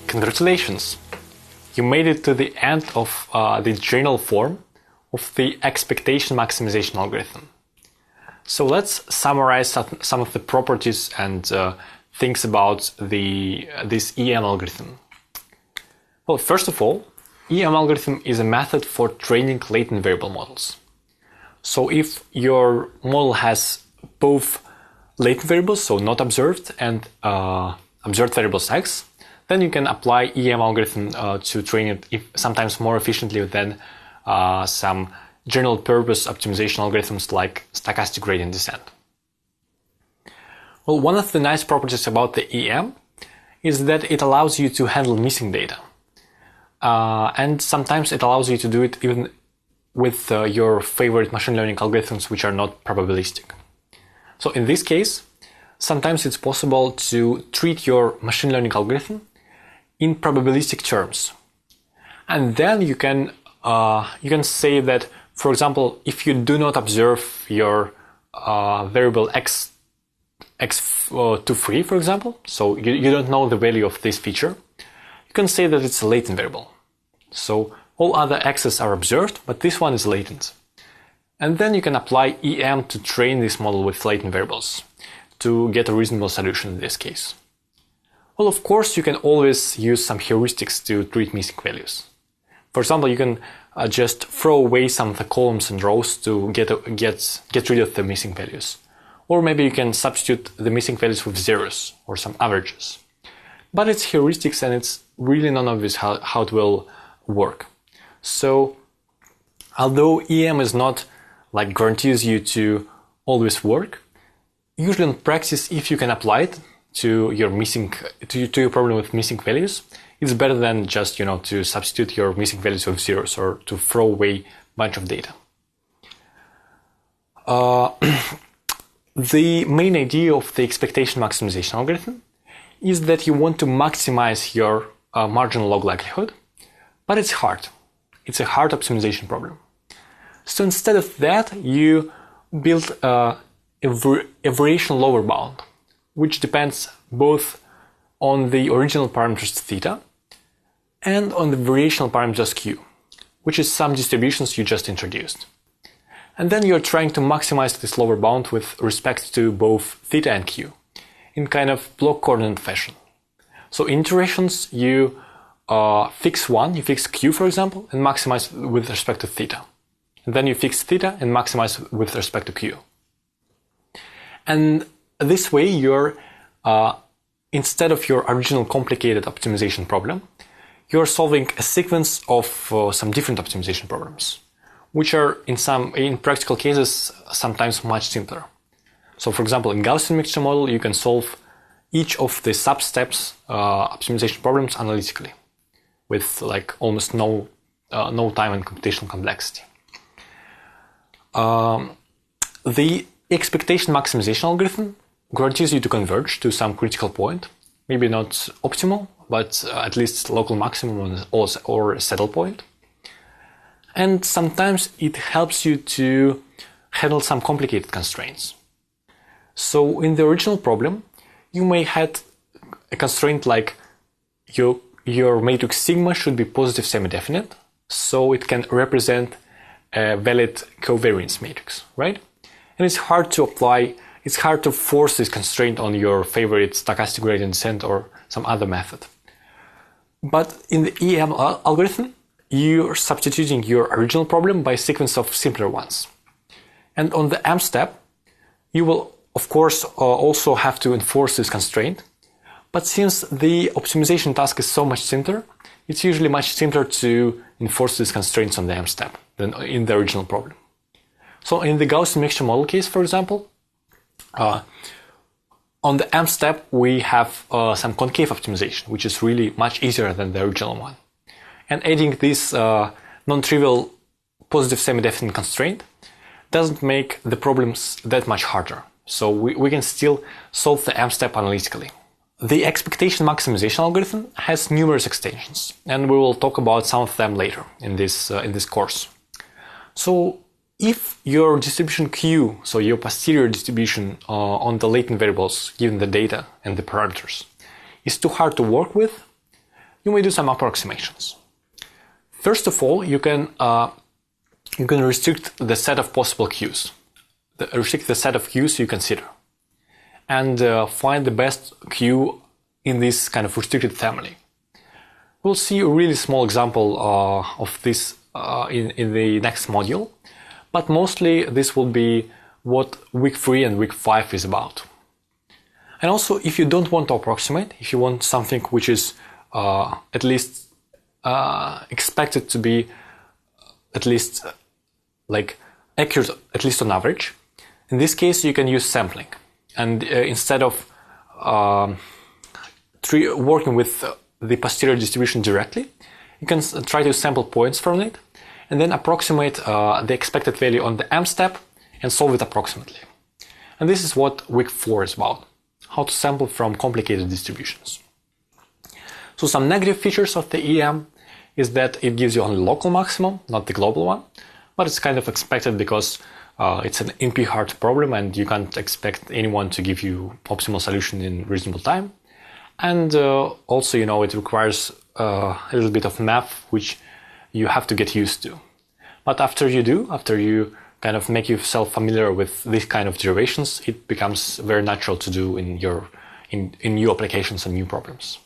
Congratulations! You made it to the end of the general form of the expectation maximization algorithm. So let's summarize some of the properties and things about this EM algorithm. Well, first of all, EM algorithm is a method for training latent variable models. So if your model has both latent variables, so not observed, and observed variables X, then you can apply EM algorithm to train it sometimes more efficiently than some general purpose optimization algorithms like stochastic gradient descent. Well, one of the nice properties about the EM is that it allows you to handle missing data. And sometimes it allows you to do it even with your favorite machine learning algorithms which are not probabilistic. So in this case, sometimes it's possible to treat your machine learning algorithm in probabilistic terms. And then you can say that, for example, if you do not observe your variable x to free, for example, so you don't know the value of this feature, you can say that it's a latent variable. So all other x's are observed, but this one is latent. And then you can apply EM to train this model with latent variables to get a reasonable solution in this case. Well, of course, you can always use some heuristics to treat missing values. For example, you can just throw away some of the columns and rows to get rid of the missing values. Or maybe you can substitute the missing values with zeros or some averages. But it's heuristics and it's really not obvious how it will work. So, although EM is not like guarantees you to always work, usually in practice, if you can apply it to your your problem with missing values, it's better than just to substitute your missing values with zeros or to throw away a bunch of data. The main idea of the expectation maximization algorithm is that you want to maximize your marginal log likelihood, but it's hard. It's a hard optimization problem. So instead of that, you build a variation lower bound, which depends both on the original parameters theta and on the variational parameters q, which is some distributions you just introduced. And then you're trying to maximize this lower bound with respect to both theta and q in kind of block coordinate fashion. So in iterations, you fix q, for example, and maximize with respect to theta. And then you fix theta and maximize with respect to q. And this way, you're instead of your original complicated optimization problem, you're solving a sequence of some different optimization problems, which are in practical cases sometimes much simpler. So, for example, in Gaussian mixture model, you can solve each of the sub-steps optimization problems analytically, with like almost no time and computational complexity. The expectation maximization algorithm guarantees you to converge to some critical point, maybe not optimal, but at least local maximum or a saddle point. And sometimes it helps you to handle some complicated constraints. So in the original problem, you may have a constraint like your matrix sigma should be positive semi-definite, so it can represent a valid covariance matrix, right? And it's hard to force this constraint on your favorite stochastic gradient descent or some other method. But in the EM algorithm, you're substituting your original problem by a sequence of simpler ones. And on the M step, you will, of course, also have to enforce this constraint. But since the optimization task is so much simpler, it's usually much simpler to enforce these constraints on the M step than in the original problem. So in the Gaussian mixture model case, for example, on the M step, we have some concave optimization, which is really much easier than the original one. And adding this non-trivial positive semi-definite constraint doesn't make the problems that much harder. So we can still solve the M step analytically. The expectation maximization algorithm has numerous extensions, and we will talk about some of them later in this course. So if your distribution Q, so your posterior distribution on the latent variables given the data and the parameters, is too hard to work with, you may do some approximations. First of all, you can restrict the set of possible queues. Restrict the set of queues you consider, and find the best queue in this kind of restricted family. We'll see a really small example of this in the next module, but mostly this will be what week 3 and week 5 is about. And also, if you don't want to approximate, if you want something which is at least expected to be at least like accurate, at least on average, in this case you can use sampling. And instead of working with the posterior distribution directly, you can try to sample points from it and then approximate the expected value on the M step and solve it approximately. And this is what week 4 is about, how to sample from complicated distributions. So some negative features of the EM is that it gives you only local maximum, not the global one, but it's kind of expected because it's an NP-hard problem and you can't expect anyone to give you optimal solution in reasonable time. And also, it requires a little bit of math, which you have to get used to. But after you kind of make yourself familiar with this kind of derivations, it becomes very natural to do in new applications and new problems.